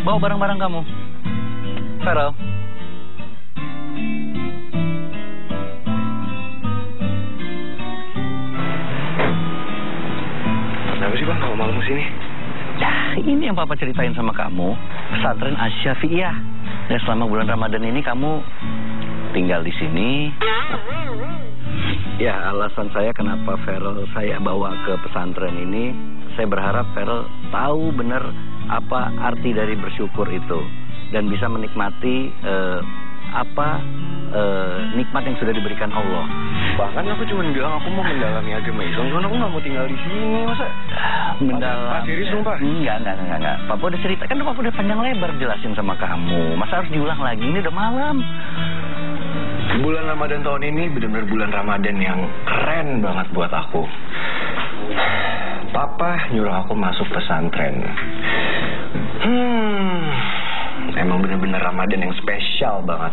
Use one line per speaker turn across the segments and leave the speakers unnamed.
Bawa barang-barang kamu. Feral.
Kenapa sih bang kalau malam kesini?
Ya, ini yang papa ceritain sama kamu. Pesantren Asy-Syafi'iyah. Dan selama bulan Ramadan ini kamu tinggal di sini. Ya, alasan saya kenapa Feral saya bawa ke pesantren ini, saya berharap Feral tahu benar apa arti dari bersyukur itu dan bisa menikmati nikmat yang sudah diberikan Allah.
Bahkan aku cuma bilang aku mau mendalami agama Islam, karena aku nggak mau tinggal di sini, masa?
Mendalam.
Serius dong, Pak?
Enggak. Papa udah cerita, kan Papa udah panjang lebar jelasin sama kamu. Masa harus diulang lagi? Ini udah malam.
Bulan Ramadan tahun ini benar-benar bulan Ramadan yang keren banget buat aku. Papa nyuruh aku masuk pesantren. Emang benar-benar Ramadan yang spesial banget.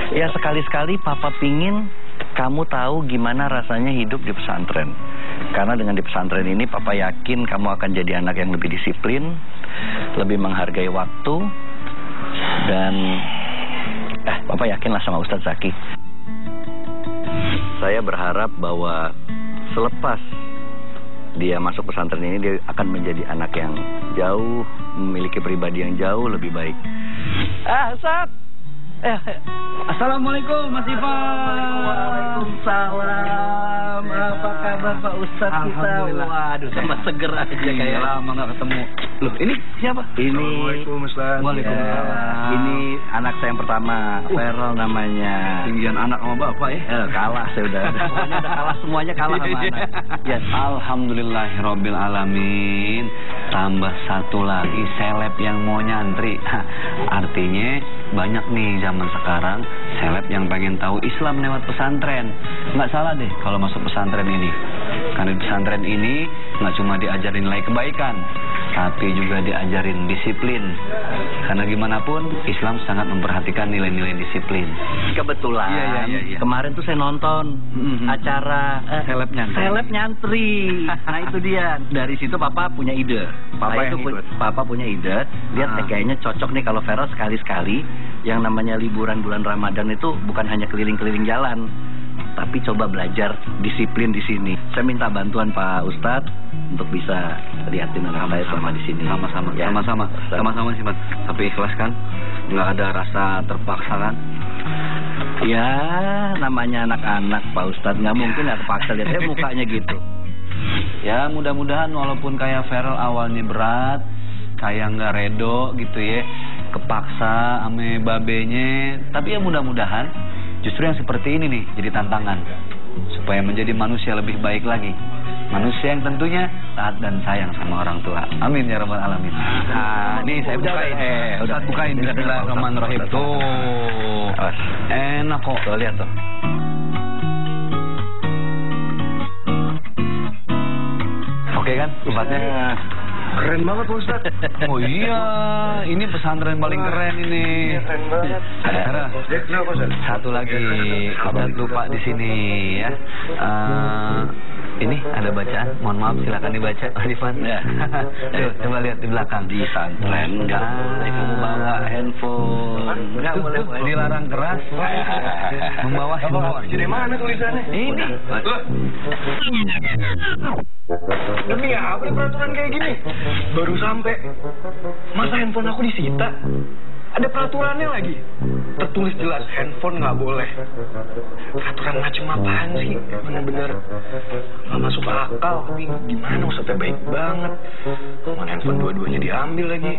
Ya, sekali-sekali Papa pingin kamu tahu gimana rasanya hidup di pesantren. Karena dengan di pesantren ini Papa yakin kamu akan jadi anak yang lebih disiplin, lebih menghargai waktu. Dan Papa yakinlah sama Ustadz Zaki. Saya berharap bahwa selepas dia masuk pesantren ini, dia akan menjadi anak yang jauh, memiliki pribadi yang jauh lebih baik. Ustadz!
Assalamualaikum Mas Ivan.
Waalaikumsalam. Apa kabar Pak Ustadz kita?
Alhamdulillah.
Waduh, sama seger aja kayak
lama nggak ketemu.
Loh, ini siapa? Ini
Assalamualaikum Ustaz.
Waalaikumsalam.
Ini anak saya yang pertama, Feral namanya.
Tinggian anak sama bapak ya?
Kalah saya udah. Pokoknya udah kalah, semuanya kalah sama anak.
Yes. Alhamdulillahirabbil alamin. Tambah satu lagi seleb yang mau nyantri. Artinya banyak nih zaman sekarang seleb yang pengen tahu Islam lewat pesantren. Nggak salah deh kalau masuk pesantren ini. Karena di pesantren ini nggak cuma diajarin nilai kebaikan, tapi juga diajarin disiplin. Karena gimana pun Islam sangat memperhatikan nilai-nilai disiplin.
Kebetulan
Iya.
kemarin tuh saya nonton acara
Seleb nyantri.
Seleb nyantri. Nah itu dia. Dari situ Papa punya ide. Papa punya ide. Lihat kayaknya cocok nih kalau Feral sekali-sekali yang namanya liburan bulan Ramadan itu bukan hanya keliling-keliling jalan, tapi coba belajar disiplin di sini. Saya minta bantuan Pak Ustadz untuk bisa lihatin anak saya selama di sini.
Sama-sama,
Ya,
sama-sama sih, Mas. Tapi ikhlas kan? Nggak ada rasa terpaksa kan?
Ya, namanya anak-anak Pak Ustadz, nggak mungkin nggak terpaksa lihat mukanya gitu.
Ya mudah-mudahan walaupun kayak Feral awalnya berat, kayak nggak redo gitu ya, kepaksa ame babenya, tapi ya mudah-mudahan justru yang seperti ini nih jadi tantangan supaya menjadi manusia lebih baik lagi, manusia yang tentunya taat dan sayang sama orang tua. Amin ya rabbal alamin. Nah, nih saya bukain, Ustaz bukain Bismillahirrahmanirrahim. Tuh, enak kok.
Tuh lihat tuh.
Oke kan tempatnya?
Keren banget Pak Ustaz.
Oh iya, ini pesantren paling keren ini.
Iya, keren banget. Kenapa Ustaz?
Satu lagi, Ustaz lupa di sini ya. Ini ada bacaan, mohon maaf silakan dibaca, Rifan.
Ya.
Tuh, coba lihat di belakang.
Di pesantren nggak boleh kamu bawa handphone. Nggak boleh.
Dilarang keras membawa handphone.
Jadi mana tulisannya?
Ini.
Demi apa nih peraturan kayak gini? Baru sampai, masa handphone aku disita? Ada peraturannya lagi. Tertulis jelas handphone nggak boleh. Peraturan macam apaan sih? Bener-bener nggak masuk akal. Tapi gimana Ustaznya baik banget. Mana handphone dua-duanya diambil lagi.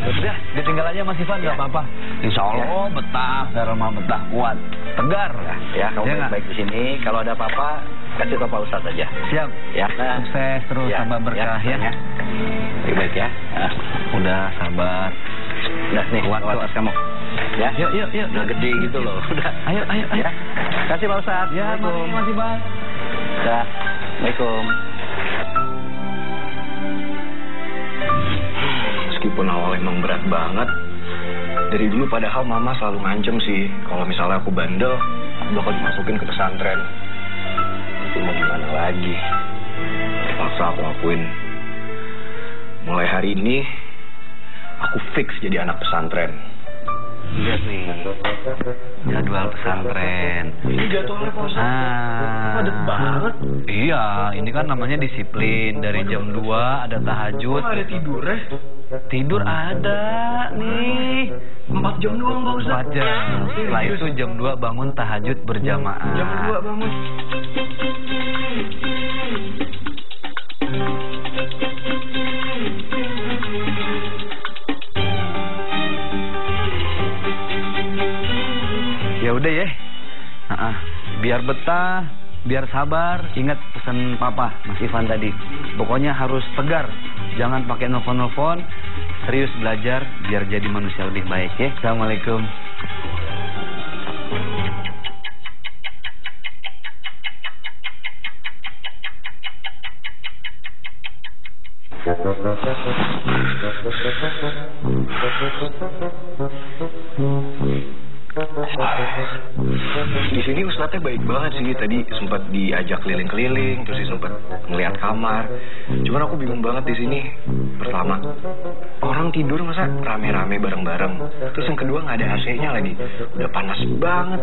Udah, ditinggal aja Mas Ivan, nggak apa-apa. Insya Allah betah, Dharma betah, kuat, tegar.
Ya, kamu
Ya,
baik-baik di sini. Kalau ada apa-apa, kasih tahu Pak Ustadz aja.
Siap.
Ya.
Sukses terus,
Ya,
tambah berkah ya.
Baik-baik ya.
Udah sabar.
Udah nih, waktu kamu. Ya.
Yuk.
Udah gede gitu loh. Udah.
Ayo.
Ya. Kasih Pak Ustadz.
Ya, mari Mas Ivan.
Dah. Assalamualaikum.
Meskipun awal emang berat banget, dari dulu padahal mama selalu ngancem sih, kalau misalnya aku bandel, aku bakal dimasukin ke pesantren. Itu mau gimana lagi? terpaksa aku lakuin. Mulai hari ini, aku fix jadi anak pesantren.
Lihat nih, jadwal pesantren.
Ini jadwalnya Pak Ustadz. Padat banget.
Iya, ini kan namanya disiplin. Dari jam 2 ada tahajud.
Kok ada tidurnya?
Tidur ada nih.
4 jam doang Pak Ustadz.
4 jam. Setelah itu jam 2 bangun tahajud berjamaah.
Jam 2 bangun.
Ya udah ya. Biar betah, biar sabar. Ingat pesan papa, Mas Ivan tadi. Pokoknya harus tegar. Jangan pakai nelfon-nelfon. Serius belajar biar jadi manusia lebih baik ya. Assalamualaikum.
Di sini Ustadznya baik banget sih. Tadi sempat diajak keliling-keliling, terus sempat ngeliat kamar. Cuman aku bingung banget di sini. Pertama, orang tidur masa rame-rame bareng-bareng. Terus yang kedua nggak ada AC-nya lagi. Udah panas banget.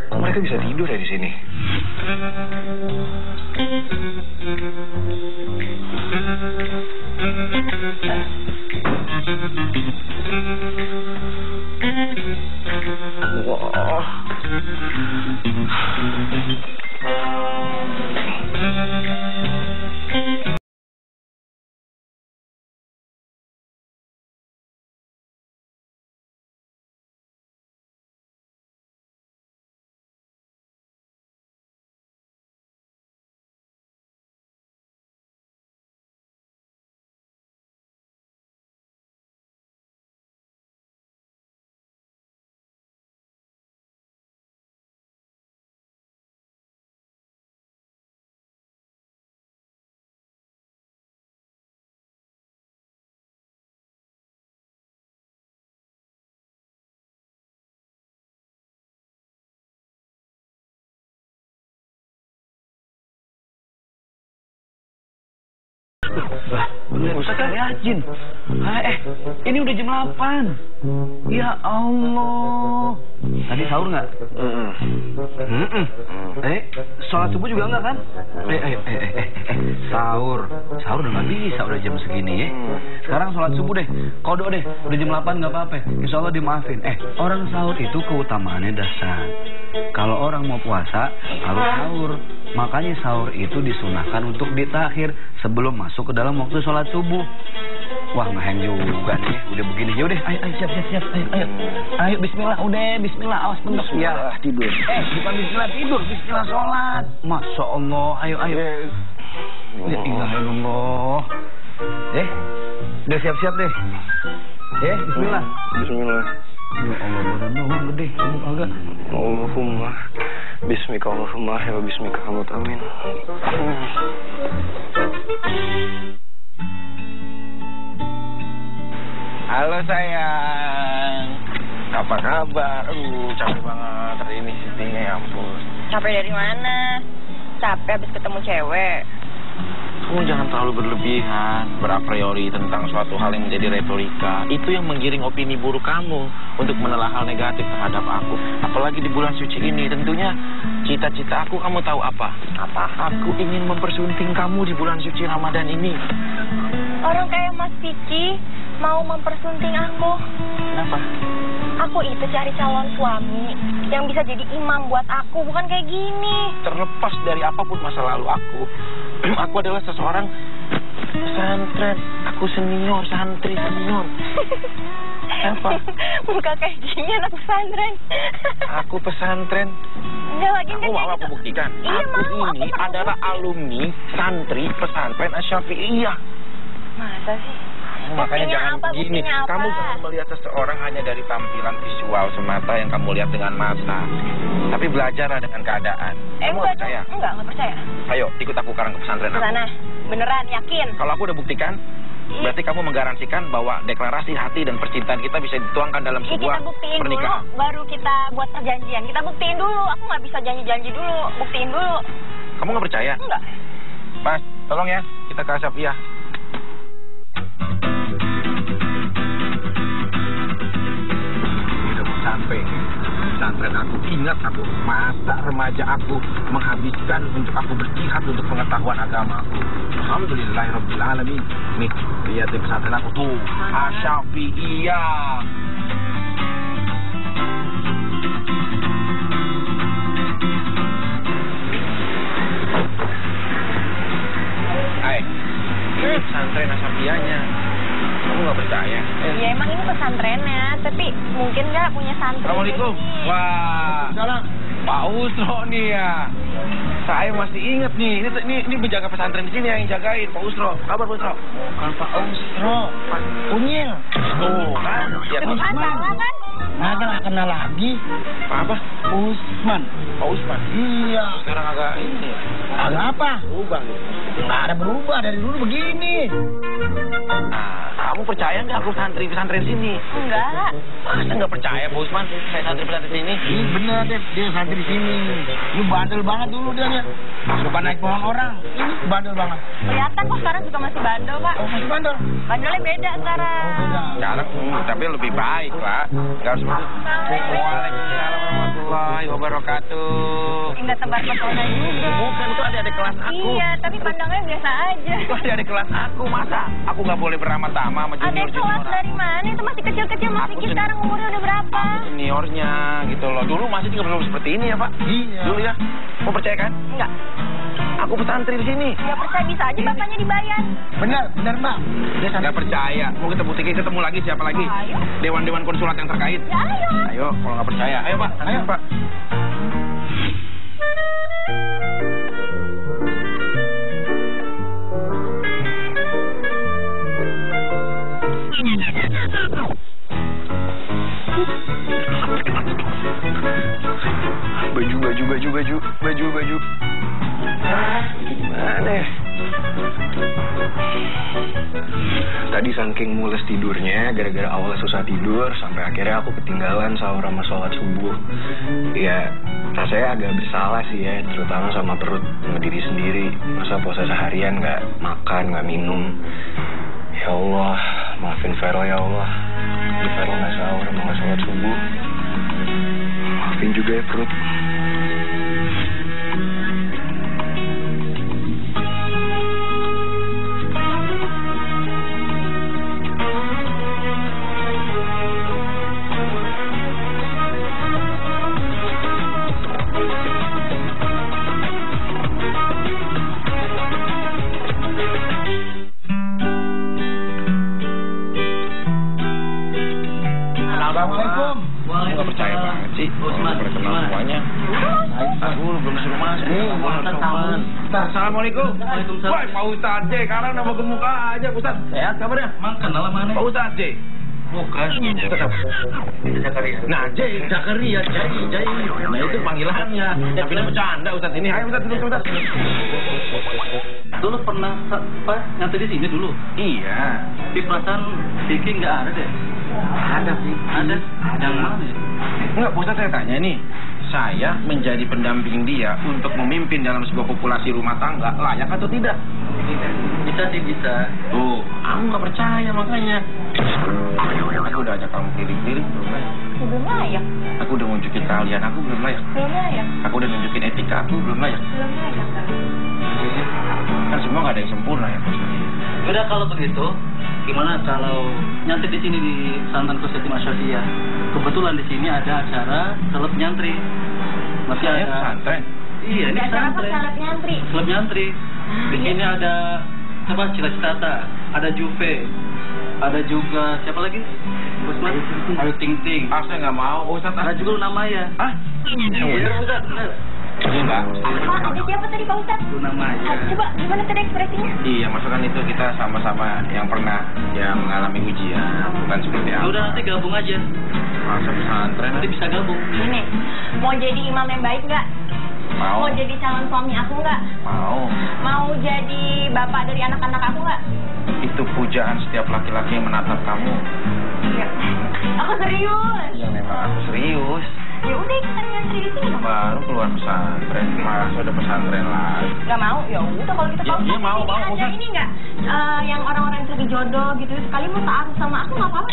Kok mereka bisa tidur ya di sini? Wah.
Ustaz Yajin. Ini udah jam 8. Ya Allah. Tadi sahur nggak? Sholat subuh juga nggak kan? Sahur udah nggak bisa, udah jam segini ya. Sekarang sholat subuh deh, kodok deh. Udah jam 8 nggak apa-apa. Insya Allah dimaafin. Orang sahur itu keutamaannya dahsyat. Kalau orang mau puasa harus sahur. Makanya sahur itu disunahkan untuk ditakhir sebelum masuk ke dalam waktu sholat subuh. Wah, ngeheng juga nih. Udah begini. Ya udah, ayo siap. Ayo bismillah, udah bismillah. Awas bentuk ya.
Tidur.
Bukan bismillah tidur, bismillah sholat. Masya Allah, ayo. Ya ilaha illallah. Udah siap-siap deh. Bismillah.
Bismillah.
Ya Allah, badan doang gede, kamu agak.
Allahumma bismika Allahumma wa bismika hamut amin. Halo sayang, apa kabar? Capek banget hari ini syutingnya, ya ampun.
Capek dari mana? Capek habis ketemu cewek.
Kamu jangan terlalu berlebihan, berapriori tentang suatu hal yang menjadi retorika. Itu yang menggiring opini buruk kamu untuk menelah hal negatif terhadap aku. Apalagi di bulan suci ini, tentunya cita-cita aku kamu tahu apa? Apa? Aku ingin mempersunting kamu di bulan suci Ramadan ini.
Orang kayak Mas Vicky mau mempersunting aku.
Kenapa?
Aku itu cari calon suami yang bisa jadi imam buat aku, bukan kayak gini.
Terlepas dari apapun masa lalu aku adalah seseorang pesantren. Aku senior, santri senior. Apa?
Muka kayak gini anak pesantren.
Aku pesantren.
Nggak lagi.
Kamu mau aku buktikan?
Iya,
aku ini adalah alumni santri pesantren Asy-Syafi'iyah.
Masa sih?
Makanya jangan gini. Kamu jangan melihat seseorang hanya dari tampilan visual semata yang kamu lihat dengan mata. Tapi belajarlah dengan keadaan. Kamu nggak percaya?
Nggak percaya.
Ayo, ikut aku sekarang ke pesantren aku.
Sana, beneran yakin?
Kalau aku udah buktikan, berarti kamu menggaransikan bahwa deklarasi hati dan percintaan kita bisa dituangkan dalam sebuah
kita buktiin
pernikahan.
Dulu, baru kita buat perjanjian. Kita buktiin dulu. Aku nggak bisa janji-janji dulu. Buktiin dulu.
Kamu nggak percaya?
Enggak.
Mas, tolong ya, kita ke Asapia. Udah mau sampai pesantren aku. Ingat aku, masa remaja aku menghabiskan untuk aku berjihad untuk pengetahuan agama aku. Alhamdulillahirrabbilalamin. Nih, lihat di pesantren aku tuh, Asyafi'iyah. Ini pesantren Asyafi'iyahnya. Kamu nggak percaya?
Ya emang ini pesantrennya, tapi mungkin nggak punya santri.
Assalamualaikum. Wah. Salam. Pak Usro nih ya. Saya masih ingat nih. Ini penjaga pesantren di sini yang jagain, Pak Usro. Kabar Pak Usro?
Bukan Pak Usro, Pak Unyil.
Tuh kan? Ya,
Usman salah kan?
Nggak kenal lagi.
apa?
Usman.
Pak Usman.
Iya.
Sekarang agak ini.
Agak apa?
Berubah gitu.
Nggak ada berubah dari dulu begini.
Nah, kamu percaya nggak aku santri pesantren sini?
Enggak.
Masa nggak percaya Pak Usman? Saya santri pesantren ini.
Ini bener deh, dia santri di sini. Ini bandel banget dulu dia nih. Suka naik pohon orang. Ini bandel banget.
Kelihatan kok sekarang juga masih bandel, Pak.
Oh, masih bandel.
Bandelnya beda sekarang.
Oh, beda.
Sekarang, tapi lebih baik lah. Nggak harus begitu. Waalaikumsalam warahmatullahi wabarakatuh.
Ingat tebar pesona juga.
Bukan, itu adik-adik kelas aku.
Iya, tapi pandangnya biasa aja.
Itu adik-adik kelas aku, masa? Aku nggak boleh beramah-tamah sama
Adik kelas
junior-junior.
dari mana? Itu masih kecil-kecil, masih
Aku
sekarang umurnya udah berapa?
Seniornya gitu loh. Dulu masih juga belum seperti ini ya, Pak?
Iya.
Dulu ya. Mau percaya kan?
Enggak.
Aku pesantren di sini.
Nggak percaya, bisa aja bapaknya dibayar.
Bener, bener Mbak. Dia santri.
Nggak percaya. Mau kita buktikan, ketemu lagi siapa lagi?
Ayo.
Dewan-dewan konsulat yang terkait.
Ya ayo.
Ayo, kalau nggak percaya. Ayo, Pak. Ayo, Pak. Baju. Gimana ya? Tadi saking mules tidurnya, gara-gara awalnya susah tidur, sampai akhirnya aku ketinggalan sahur sama sholat subuh. Ya, rasanya agak bersalah sih ya, terutama sama perut diri sendiri. Masa puasa seharian nggak makan, nggak minum. Ya Allah, maafin Vero ya Allah. Ini Vero nggak sahur, nggak sholat subuh. Maafin juga ya perut.
Assalamualaikum.
Nggak percaya banget sih.
Usman,
Udah kenal
gimana?
semuanya. Aku belum disuruh masuk. Assalamualaikum.
Waalaikumsalam.
Wah, Pak Ustadz J. Sekarang nama gemuk aja, Ustadz. Sehat kabarnya?
Emang kenal sama aneh?
Pak Ustadz J.
Bukan. Itu Zakaria.
Nah, J. Zakaria, Jai. Nah, itu panggilannya. Tapi ini bercanda, Ustadz ini. Ayo, Ustadz, duduk, Ustadz.
Dulu pernah apa nyampe di sini dulu?
Iya.
Di perasaan Vicky nggak ada deh.
Ada sih.
Ada. Yang mana ya?
Enggak, Ustadz saya tanya nih. Saya menjadi pendamping dia untuk memimpin dalam sebuah populasi rumah tangga, layak atau tidak?
Bisa sih bisa.
Tuh, aku nggak percaya makanya. Aku udah ajak kamu keliling-keliling belum layak.
Belum layak.
Aku udah nunjukin keahlian aku belum layak.
Belum layak.
Aku udah nunjukin etika aku belum layak.
Belum layak.
Kan semua nggak ada yang sempurna ya.
Udah kalau begitu, gimana kalau nyantri di sini di pesantren Khususnya Asyafi'iyah? Kebetulan di sini ada acara klub nyantri. Masih
Saya
ada.
pesantren.
Iya, ini
Ada acara apa
pesantren.
salat nyantri?
Klub nyantri. Di sini ada siapa? Cita-Cita, ada Juve, ada juga siapa lagi? Usman, Ayu Ting Ting.
Ah, saya nggak mau, Ustadz.
Ada juga Luna Maya.
Ah?
Iya, Ustaz, benar.
Enggak.
Apa? Ada siapa tadi Pak Ustadz?
Luna Maya.
Coba gimana tadi ekspresinya?
Iya, maksudnya itu kita sama-sama yang pernah mengalami ujian, bukan seperti
Ya
apa.
udah nanti gabung aja.
Masa pesantren?
Nanti bisa gabung.
Gini, mau jadi imam yang baik nggak?
Mau.
Mau jadi calon suami aku nggak?
Mau.
Mau jadi bapak dari anak-anak aku nggak?
Itu pujaan setiap laki-laki yang menatap kamu.
Iya. Aku serius.
Ya memang aku serius.
Ya udah ikutan nyantri di sini dong.
Baru keluar pesantren, masa udah pesantren lagi.
Nggak mau? Ya udah kalau kita
Iya, mau,
ada
Ustaz.
ini nggak? Yang orang-orang yang cari jodoh gitu sekali mau ta'aruf sama aku nggak apa-apa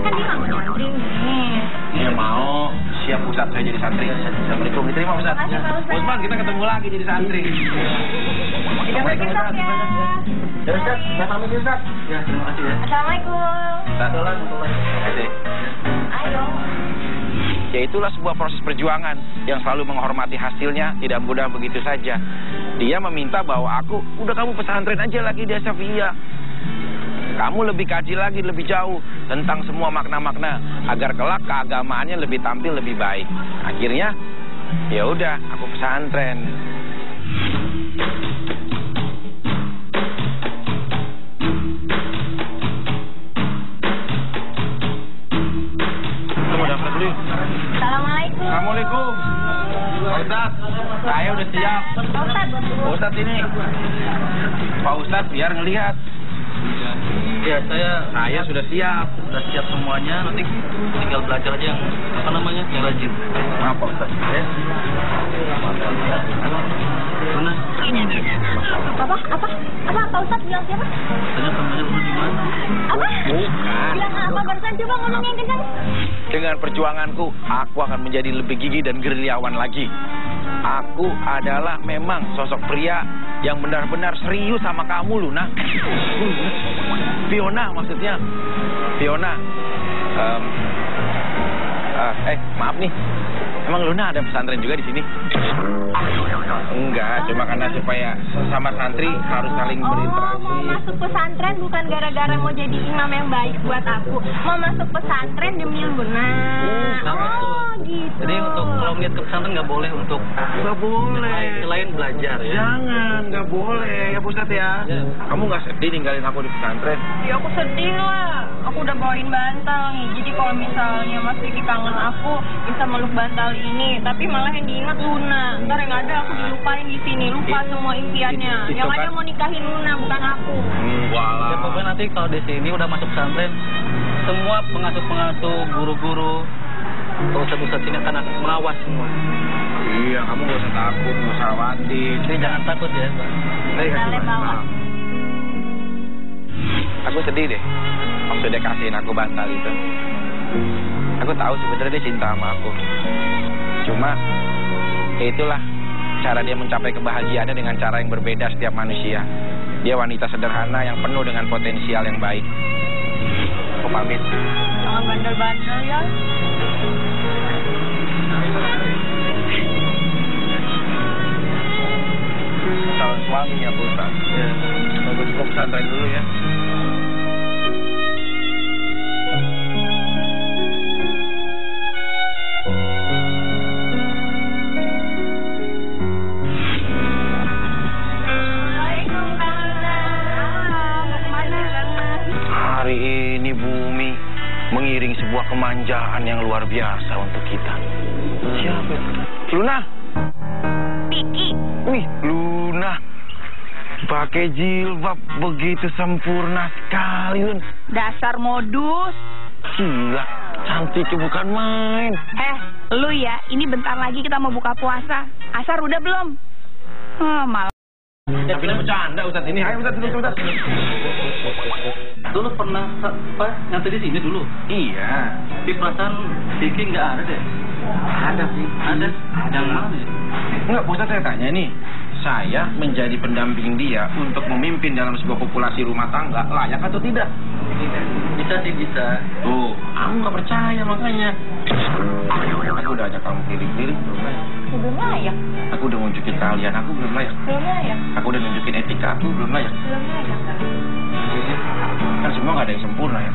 kan dia nggak mau nyantri nih.
Iya mau, siap Ustaz, saya jadi santri. Assalamualaikum, diterima Ustaz.
Makasih, Pak Ustaz.
Usman, kita ketemu lagi jadi santri.
Assalamualaikum Ustaz ya.
Ya Ustaz, saya pamit Ustaz.
Ya, terima kasih ya.
Assalamualaikum.
Terima kasih.
Ayo.
Ya itulah sebuah proses perjuangan yang selalu menghormati hasilnya, tidak mudah begitu saja. Dia meminta bahwa udah kamu pesantren aja lagi di Asafia. Kamu lebih kaji lagi, lebih jauh tentang semua makna-makna agar kelak keagamaannya lebih tampil lebih baik. Akhirnya, ya udah, aku pesantren. Kamu daftar dulu.
Assalamualaikum.
Assalamualaikum. Pak Ustadz, saya udah siap.
Pak Ustadz.
Pak Ustadz ini. Pak Ustadz biar ngelihat.
Ya, saya sudah siap semuanya. Nanti tinggal belajar aja yang apa namanya, yang rajin.
Maaf Pak Ustadz. Ya.
Mana?
Apa? Pak Ustadz bilang siapa?
Tanya temannya dulu di mana?
Apa?
Bukan.
Bilang apa barusan? Coba ngomong yang kencang.
Dengan perjuanganku, aku akan menjadi lebih gigih dan gerilyawan lagi. Aku adalah memang sosok pria yang benar-benar serius sama kamu, Luna. Fiona maksudnya. Fiona. Maaf nih. Emang Luna ada pesantren juga di sini? Enggak, cuma karena supaya sama santri harus saling berinteraksi.
Mau masuk pesantren bukan gara-gara mau jadi imam yang baik buat aku. Mau masuk pesantren demi Luna. Gitu.
Jadi untuk kalau lihat ke pesantren nggak boleh untuk
Nggak boleh.
selain belajar ya.
Jangan, nggak boleh ya Pak Ustadz ya. Kamu nggak sedih ninggalin aku di pesantren?
Ya aku sedih lah. Aku udah bawain bantal nih. Jadi kalau misalnya Mas Vicky kangen aku bisa meluk bantal ini. Tapi malah yang diingat Luna. Ntar yang ada aku dilupain di sini. Lupa semua impiannya. Yang ada mau nikahin Luna bukan aku.
Ya pokoknya nanti kalau di sini udah masuk pesantren, semua pengasuh-pengasuh, guru-guru, ustadz-ustadz sini akan mengawasi semua.
Iya, kamu nggak usah takut, nggak usah khawatir.
Jadi jangan takut ya, Pak.
Misalnya bawa.
Aku sedih deh waktu dia kasihin aku bantal itu. Aku tahu sebenarnya dia cinta sama aku. Cuma ya itulah cara dia mencapai kebahagiaannya dengan cara yang berbeda setiap manusia. Dia wanita sederhana yang penuh dengan potensial yang baik. Aku pamit.
Jangan bandel-bandel ya.
Calon suami ya Bu Ustaz. Ya. Aku juga pesantren dulu ya. Hari ini bumi mengiring sebuah kemanjaan yang luar biasa untuk kita. Siapa itu? Luna.
Vicky.
Wih, Luna. Pakai jilbab begitu sempurna sekali, Lun.
Dasar modus.
Gila, cantiknya bukan main.
Lu ya, ini bentar lagi kita mau buka puasa. Asar udah belum? Malah.
Tapi ini bercanda, Ustaz. Ini, ayo Ustaz, Ustaz.
Dulu pernah nyata di sini dulu?
Iya.
Di perasaan Vicky nggak ada deh.
Ada sih.
Ada? Yang mana ya?
Enggak, Ustaz, saya tanya nih. Saya menjadi pendamping dia untuk memimpin dalam sebuah populasi rumah tangga, layak atau tidak?
Bisa sih, bisa.
Tuh, aku nggak percaya makanya. Aku udah ajak kamu keliling-keliling, belum layak.
Belum layak.
Aku udah nunjukin keahlian aku, belum layak.
Belum layak.
Aku udah nunjukin etika aku, belum layak.
Belum layak.
Kan semua nggak ada yang sempurna ya.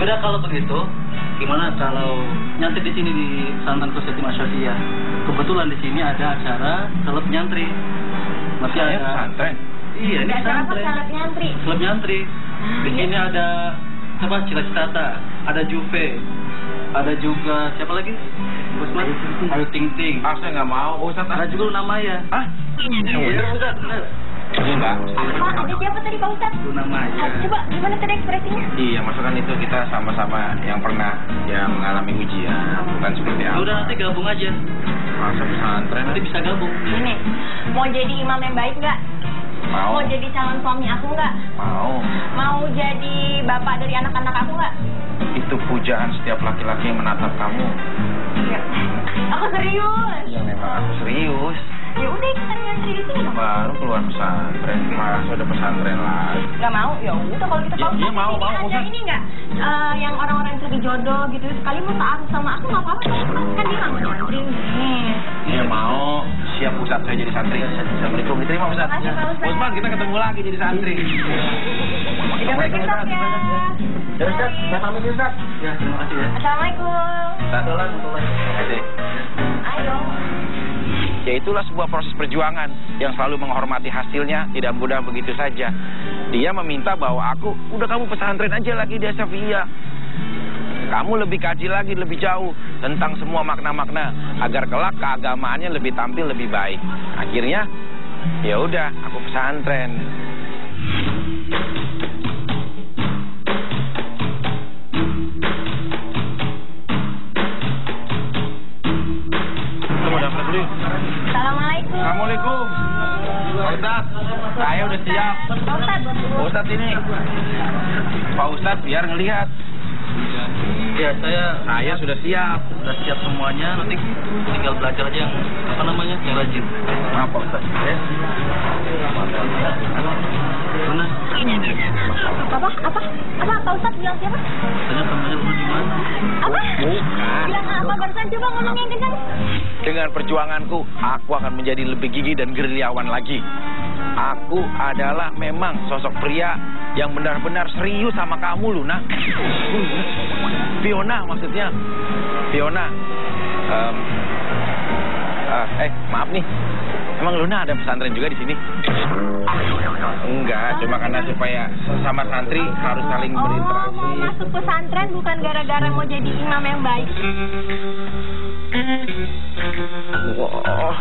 Udah kalau begitu, gimana kalau nyantri di sini di pesantren Kusetim Asofia? Kebetulan di sini ada acara seleb nyantri. Masih
Saya
ada
pesantren.
Iya, ini
Ada apa
pesantren.
salad nyantri?
Seleb nyantri. Di sini ada siapa? Cita-Citata, ada Juve, ada juga siapa lagi? Busman, Ayu Ting Ting.
Ah, saya nggak mau, Ustaz.
Ada juga Luna Maya.
Ah?
Iya, Ustaz, benar.
Enggak.
Pak, ada siapa tadi Pak Ustadz?
Luna Maya.
Coba, gimana tadi ekspresinya?
Iya, maksudkan itu kita sama-sama yang pernah mengalami ujian, bukan seperti apa.
Udah nanti gabung aja.
Masa pesantren
Nanti bisa gabung.
Gini, mau jadi imam yang baik nggak?
mau.
Mau jadi calon suami aku nggak?
Mau.
Mau jadi bapak dari anak-anak aku nggak?
Itu pujaan setiap laki-laki yang menatap kamu.
Iya. Aku serius.
Ya memang aku serius.
Ya udah ikutan ngantri di sini dong.
Baru keluar pesantren, masa udah pesantren lagi.
Nggak mau? Ya udah kalau kita tahu.
Iya, mau,
Ada
Ustaz.
ini nggak? Yang orang-orang yang cari jodoh gitu sekali mau taruh sama aku nggak apa-apa kan dia nggak mau ngantri nih.
Iya mau. Siap Ustaz, saya jadi santri. Assalamualaikum, diterima Ustaz.
Makasih, Pak Ustaz.
Usman, kita ketemu lagi jadi santri.
Jangan berkesak ya.
Ya Ustaz, saya pamit Ustaz.
Ya, terima kasih ya.
Assalamualaikum.
Ustaz, terima kasih.
Ayo.
Ya itulah sebuah proses perjuangan yang selalu menghormati hasilnya, tidak mudah begitu saja. Dia meminta bahwa udah kamu pesantren aja lagi di Asafiyah. Kamu lebih kaji lagi, lebih jauh tentang semua makna-makna agar kelak keagamaannya lebih tampil lebih baik. Akhirnya, ya udah, aku pesantren.
Assalamualaikum.
Assalamualaikum. Pak Ustadz, saya udah siap.
Pak Ustadz.
Pak Ustadz ini. Pak Ustadz biar ngelihat.
Ya,
Saya sudah siap.
udah siap semuanya. Nanti tinggal belajar aja yang apa namanya, yang rajin.
Maaf Pak Ustadz. Ya.
Mana?
Apa? Pak Ustadz bilang siapa?
Tanya temannya lu di mana?
Apa?
Bukan.
Bilang apa barusan? Coba ngomong yang kencang.
Dengan perjuanganku, aku akan menjadi lebih gigih dan gerilyawan lagi. Aku adalah memang sosok pria yang benar-benar serius sama kamu, Luna. Fiona maksudnya. Fiona. Maaf nih. Emang Luna ada pesantren juga di sini? Enggak, cuma karena supaya sama santri harus saling berinteraksi.
Mau masuk pesantren bukan gara-gara mau jadi imam yang baik.
Wah.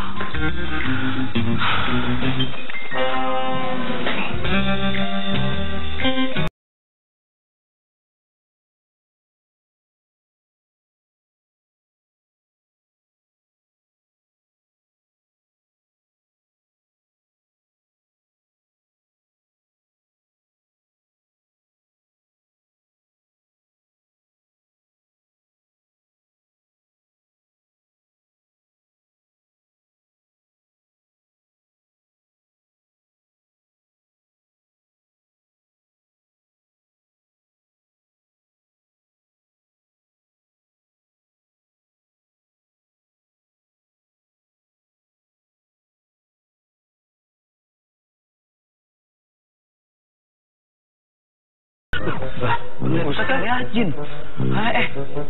Ustaz rajin.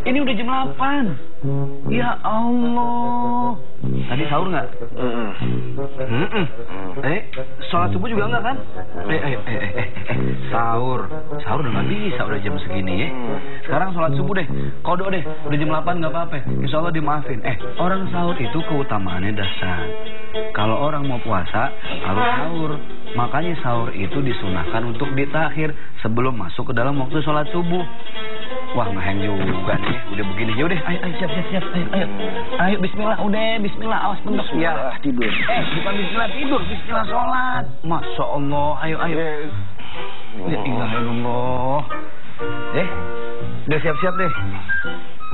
Ini udah jam 8. Ya Allah. Tadi sahur nggak? Sholat subuh juga nggak kan? Sahur udah nggak bisa, udah jam segini ya. Sekarang sholat subuh deh, kodok deh. Udah jam 8 nggak apa-apa. Insya Allah dimaafin. Orang sahur itu keutamaannya dahsyat. Kalau orang mau puasa harus sahur. Makanya sahur itu disunahkan untuk ditakhir sebelum masuk ke dalam waktu sholat subuh. Wah, ngeheng juga nih. Udah begini ya udah. Ayo siap. Ayo bismillah, udah bismillah. Awas bentuk ya.
Tidur.
Bukan bismillah tidur, bismillah sholat. Masya Allah. Ayo. Ya ilah. Udah siap-siap deh.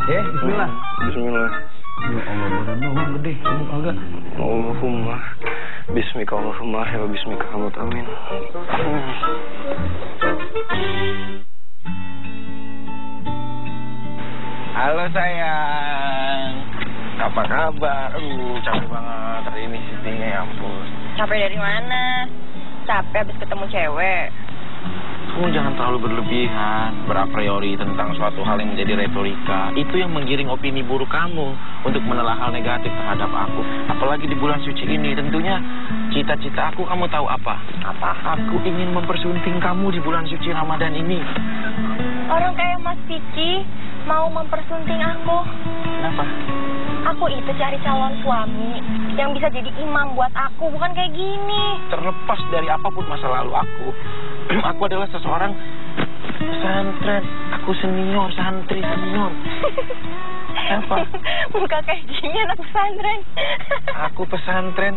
Bismillah.
Bismillah.
Ya Allah, badan doang gede. Kamu agak.
Allahumma bismika Allahumma wa bismika hamut amin.
Halo sayang. Apa kabar? Capek banget hari ini syutingnya, ya ampun.
Capek dari mana? Capek habis ketemu cewek.
Kamu jangan terlalu berlebihan, berapriori tentang suatu hal yang menjadi retorika. Itu yang menggiring opini buruk kamu untuk menelah hal negatif terhadap aku. Apalagi di bulan suci ini, tentunya cita-cita aku kamu tahu apa? Aku ingin mempersunting kamu di bulan suci Ramadan ini.
Orang kayak Mas Vicky mau mempersunting aku.
Kenapa?
Aku itu cari calon suami yang bisa jadi imam buat aku, bukan kayak gini.
Terlepas dari apapun masa lalu aku adalah seseorang pesantren. Aku senior, santri senior. Apa?
Muka kayak gini anak pesantren.
Aku pesantren.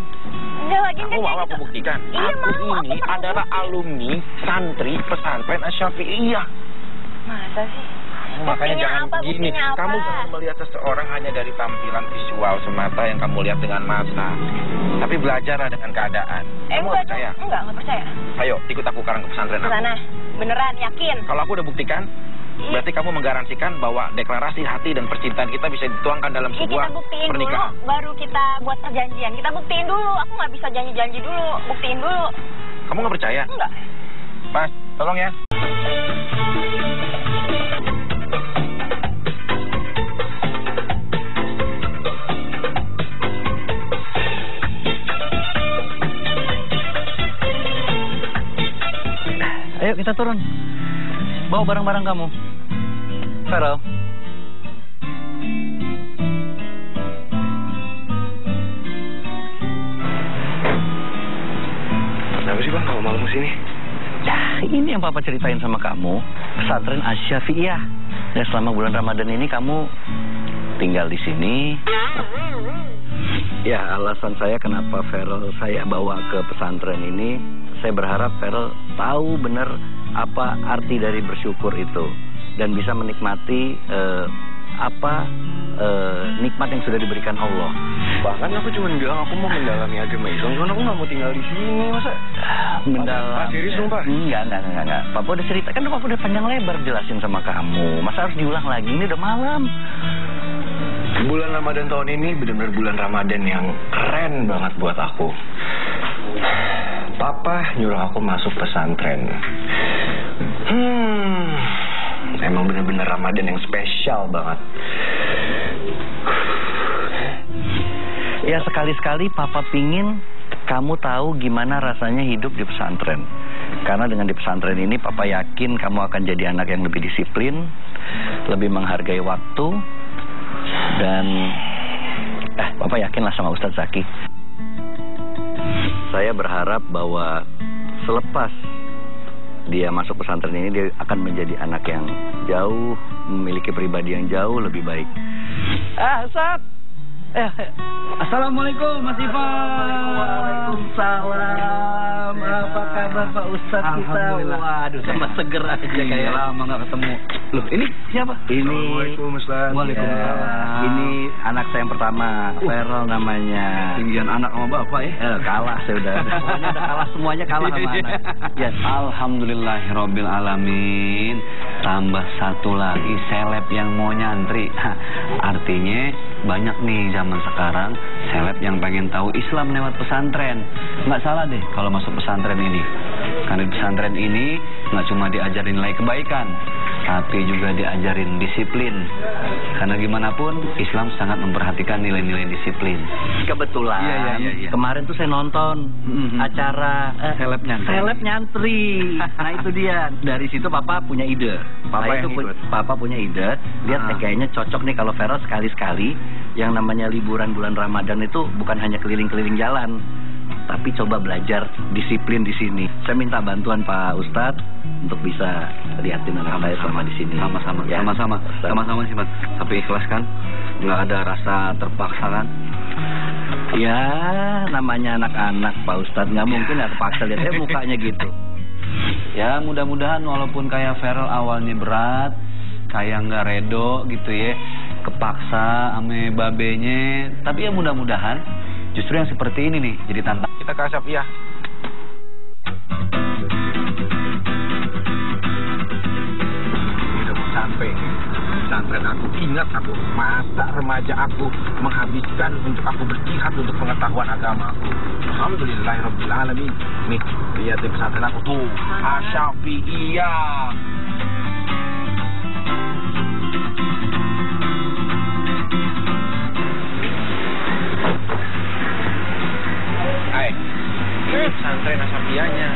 Udah lagi
Aku mau aku buktikan.
Iya,
Aku
mau.
ini adalah alumni santri pesantren Asy-Syafi'iyah.
Masa sih?
Makanya
Buktinya
jangan
apa?
gini.
Buktinya apa?
Kamu jangan melihat seseorang hanya dari tampilan visual semata yang kamu lihat dengan mata. Tapi belajarlah dengan keadaan. Kamu
Enggak
percaya?
dong. Enggak percaya.
Ayo, ikut aku sekarang ke pesantren
Ke
aku.
sana. Beneran, yakin?
Kalau aku udah buktikan, berarti kamu menggaransikan bahwa deklarasi hati dan percintaan kita bisa dituangkan dalam
Iya,
sebuah
kita buktiin
pernikahan.
dulu, baru kita buat perjanjian. Kita buktiin dulu. Aku nggak bisa janji-janji dulu. Buktiin dulu.
Kamu nggak percaya?
Enggak.
Mas, tolong ya.
Ayo kita turun. Bawa barang-barang kamu. Farel.
Kenapa sih bang kalau malam kesini?
Ya, ini yang papa ceritain sama kamu. Pesantren Asy-Syafi'iyah. Dan selama bulan Ramadan ini kamu tinggal di sini. Ya, alasan saya kenapa Farel saya bawa ke pesantren ini, saya berharap Farel tahu benar apa arti dari bersyukur itu dan bisa menikmati nikmat yang sudah diberikan Allah.
Bahkan aku cuma bilang aku mau mendalami agama Islam, cuman aku nggak mau tinggal di sini, masa?
Mendalam.
Serius dong, Pak?
Enggak. Papa udah cerita, kan Papa udah panjang lebar jelasin sama kamu. Masa harus diulang lagi? Ini udah malam.
Bulan Ramadan tahun ini benar-benar bulan Ramadan yang keren banget buat aku. Papa nyuruh aku masuk pesantren. Emang benar-benar Ramadan yang spesial banget.
Ya sekali-sekali Papa pingin kamu tahu gimana rasanya hidup di pesantren. Karena dengan di pesantren ini Papa yakin kamu akan jadi anak yang lebih disiplin, lebih menghargai waktu. Dan Papa yakinlah sama Ustadz Zaki. Saya berharap bahwa selepas dia masuk pesantren ini, dia akan menjadi anak yang jauh, memiliki pribadi yang jauh lebih baik. Ustadz.
Assalamualaikum Mas Ivan.
Waalaikumsalam. Apa kabar Pak Ustadz kita?
Alhamdulillah.
Waduh, sama seger aja kayak.
Lama nggak ketemu. Loh, ini siapa?
Ini
Assalamualaikum Ustaz.
Waalaikumsalam.
Ini anak saya yang pertama, Farel namanya.
Tinggian anak sama bapak ya?
Kalah saya udah. Pokoknya udah kalah, semuanya kalah sama anak.
Ya, alhamdulillahirabbil alamin. Tambah satu lagi seleb yang mau nyantri. Artinya banyak nih zaman sekarang seleb yang pengen tahu Islam lewat pesantren. Nggak salah deh kalau masuk pesantren ini. Karena di pesantren ini nggak cuma diajarin nilai kebaikan, tapi juga diajarin disiplin. Karena gimana pun Islam sangat memperhatikan nilai-nilai disiplin.
Kebetulan
Iya.
kemarin tuh saya nonton acara
Seleb
nyantri. Nah itu dia. Dari situ Papa punya ide. Papa punya ide. Lihat kayaknya cocok nih kalau Farel sekali-sekali yang namanya liburan bulan Ramadan itu bukan hanya keliling-keliling jalan, tapi coba belajar disiplin di sini. Saya minta bantuan Pak Ustadz untuk bisa liatin anak saya selama di sini.
Sama-sama sih, Mas. Tapi ikhlas kan? Nggak ada rasa terpaksa kan?
Ya, namanya anak-anak Pak Ustadz, nggak mungkin ya terpaksa lihat mukanya gitu.
Ya, mudah-mudahan walaupun kayak Farel awalnya berat, kayak nggak redo gitu ya, kepaksa ame babenya, tapi ya mudah-mudahan justru yang seperti ini nih jadi tantangan.
Kita ke Asy-Syafi'iyah. Udah mau sampai pesantren aku. Ingat aku, masa remaja aku menghabiskan untuk aku berjihad untuk pengetahuan agama aku. Alhamdulillahirabbil alamin. Nih, lihat di pesantren aku tuh, Asy-Syafi'iyah. Ini pesantren Asy-Syafi'iyahnya.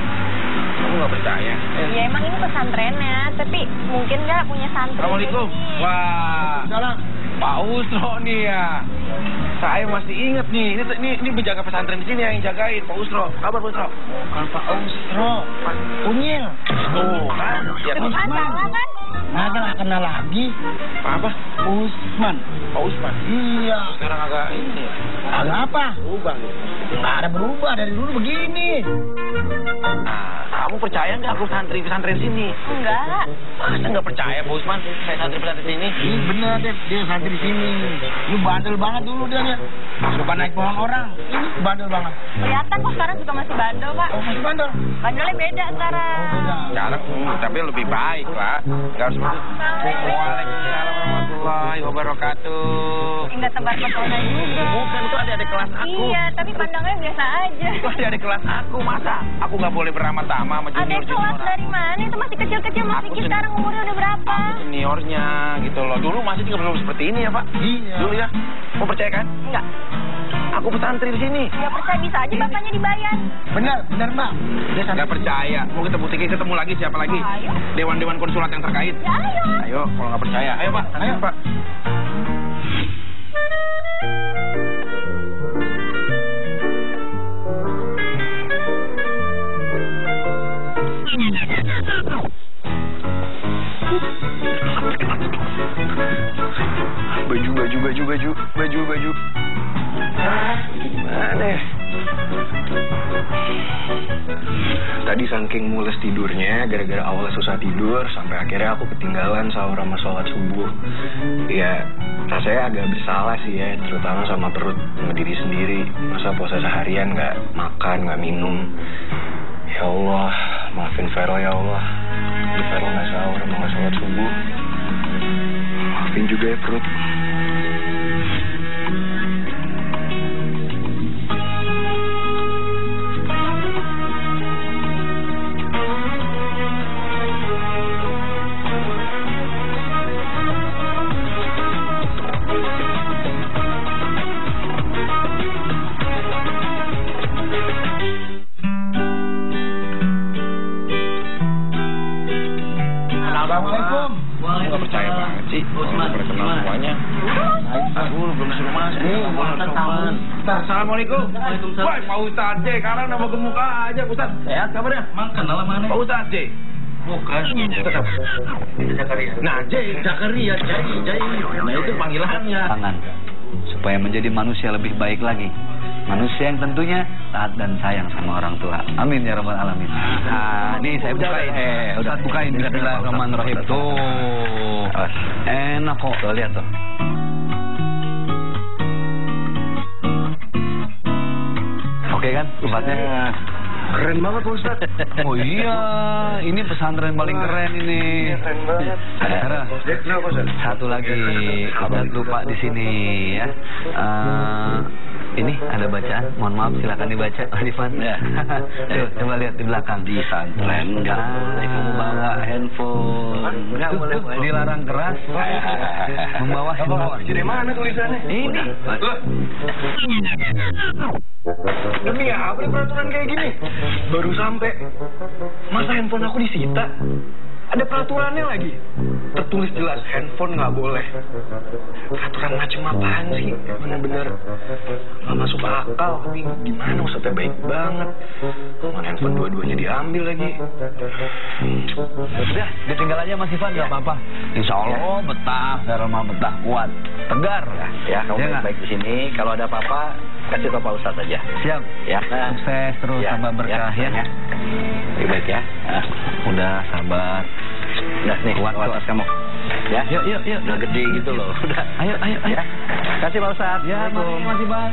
Kamu nggak percaya?
Ya emang ini pesantrennya, tapi mungkin nggak punya santri.
Assalamualaikum. Wah.
Salam.
Pak Usro nih ya. Saya masih ingat nih. Ini penjaga pesantren di sini yang jagain Pak Usro. Kabar Pak Usro?
Bukan Pak Usro, Pak Unyil.
Oh kan? Ya
Usman.
Masa nggak kenal lagi?
apa?
Usman.
Pak Usman.
Iya.
Sekarang agak ini.
Agak apa?
Berubah gitu.
Nggak ada berubah dari dulu begini.
Nah, kamu percaya nggak aku santri pesantren sini?
Enggak.
Masa nggak percaya Pak Usman? Saya santri pesantren sini.
Ini bener deh, dia santri sini. Lu bandel banget dulu dia. Suka naik pohon orang. Ini bandel banget.
Kelihatan kok sekarang juga masih bandel, Pak.
Oh, masih bandel.
Bandelnya beda sekarang.
Oh, beda.
Sekarang, tapi lebih baik lah. Nggak harus begitu. Waalaikumsalam warahmatullahi wabarakatuh.
Enggak tebar pesona juga.
Bukan, itu adik-adik kelas aku.
Iya, tapi pandangnya biasa aja.
Itu adik-adik kelas aku, masa? Aku nggak boleh beramah-tamah sama
Adik
junior-junior.
kelas dari mana? Itu masih kecil-kecil, masih
Aku
sekarang umurnya udah berapa?
Seniornya gitu loh. Dulu masih juga belum seperti ini ya Pak?
Iya.
Dulu ya. Mau percaya kan?
Enggak.
Aku pesantren di sini.
Enggak percaya, bisa aja bapaknya dibayar.
Bener, Mbak. Dia santri.
Nggak percaya. Mau kita buktikan, ketemu lagi siapa lagi?
Ayo.
Dewan-dewan konsulat yang terkait.
Ya, ayo.
Ayo, kalau nggak percaya. Ayo Pak. Ayo Pak. Baju. Gimana ya?
Tadi saking mules tidurnya, gara-gara awalnya susah tidur, sampai akhirnya aku ketinggalan sahur sama sholat subuh. Ya, rasanya agak bersalah sih ya, terutama sama perut sama diri sendiri. Masa puasa seharian nggak makan, nggak minum. Ya Allah, maafin Vero ya Allah. Vero nggak sahur sama nggak sholat subuh. Maafin juga ya perut.
Assalamualaikum.
Nggak percaya banget sih.
Usman,
Udah kenal
gimana?
semuanya. Aku belum disuruh masuk. Assalamualaikum.
Waalaikumsalam.
Wah, Pak Ustadz J. Sekarang nama gemuk aja, Ustadz. Sehat kabarnya?
Emang kenal mana?
Pak Ustadz J.
Bukan. Itu Zakaria.
Nah, J.
Zakaria, Jai.
Nah, itu panggilannya.
Tangan supaya menjadi manusia lebih baik lagi. Manusia yang tentunya taat dan sayang sama orang tua. Amin ya rabbal alamin. Nah, ini saya bukain. Udah bukain. Bismillahirrahmanirrahim. Tuh. Enak kok. Tuh, lihat tuh. Oke kan tempatnya?
Keren banget Pak Ustadz.
Oh iya, ini pesantren paling keren ini.
Keren banget.
Sarah,
Kenapa Ustadz?
satu lagi, Ustadz lupa di sini ya. Ini ada bacaan, mohon maaf silakan dibaca, Rifan.
Ya.
Tuh, coba lihat di belakang.
Di pesantren nggak boleh kamu bawa handphone. Nggak
Tuh,
boleh.
tuh, dilarang keras membawa handphone.
Jadi mana tulisannya?
Ini.
Demi apa nih peraturan kayak gini? Baru sampai. Masa handphone aku disita? Ada peraturannya lagi. Tertulis jelas handphone nggak boleh. Peraturan macam apaan sih? Bener-bener nggak masuk akal. Tapi gimana Ustadznya baik banget. Mana handphone dua-duanya diambil lagi.
Udah, ditinggal aja Mas Ivan, nggak apa-apa. Insya Allah betah, Dharma betah, kuat, tegar.
Ya, kamu
Ya nggak?
baik-baik di sini. Kalau ada apa-apa, kasih tahu Pak Ustadz aja.
Siap.
Ya.
Sukses terus,
Ya,
tambah berkah ya.
Baik-baik ya. Nah,
Udah sabar.
udah nih,
Kuat kok.
atas kamu. Ya.
Yuk.
Udah gede gitu loh. Udah.
Ayo.
Ya. Kasih Pak Ustadz.
Ya, mari Mas Ivan.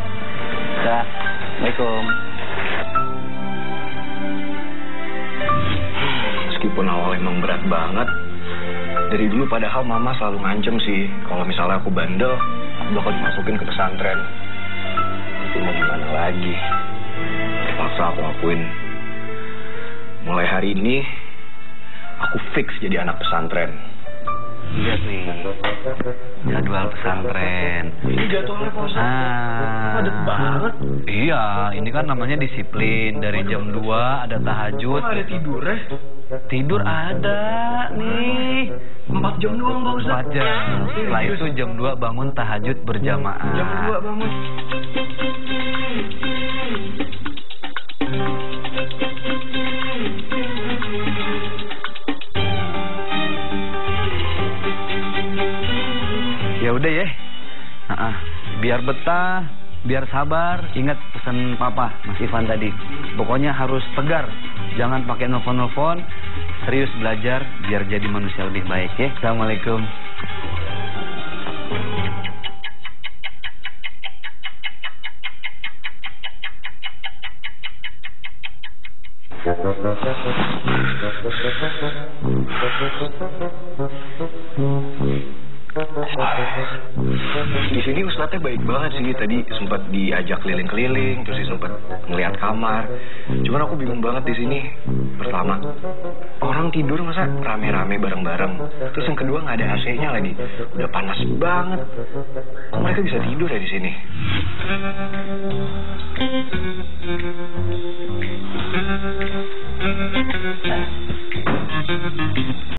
Dah. Assalamualaikum.
Meskipun awal emang berat banget, dari dulu padahal mama selalu ngancem sih, kalau misalnya aku bandel, aku bakal dimasukin ke pesantren. Itu mau gimana lagi? Terpaksa aku lakuin. Mulai hari ini, aku fix jadi anak pesantren.
Lihat nih, jadwal pesantren.
Ini jadwalnya Pak Ustadz. Padat banget.
Iya, ini kan namanya disiplin. Dari jam 2 ada tahajud.
Kok ada tidurnya?
Tidur ada nih.
4 jam doang Pak Ustaz.
4 jam. Setelah itu jam 2 bangun tahajud berjamaah.
Jam 2 bangun.
Ya udah ya. Biar betah, biar sabar. Ingat pesan papa Mas Ivan tadi. Pokoknya harus tegar. Jangan pakai nelfon-nelfon. Serius belajar biar jadi manusia lebih baik ya. Assalamualaikum.
Di sini Ustadznya baik banget sih. Tadi sempat diajak keliling-keliling, terus sempat ngeliat kamar. Cuman aku bingung banget di sini. Pertama, orang tidur masa rame-rame bareng-bareng. Terus yang kedua nggak ada AC-nya lagi. Udah panas banget. Kok mereka bisa tidur ya di sini?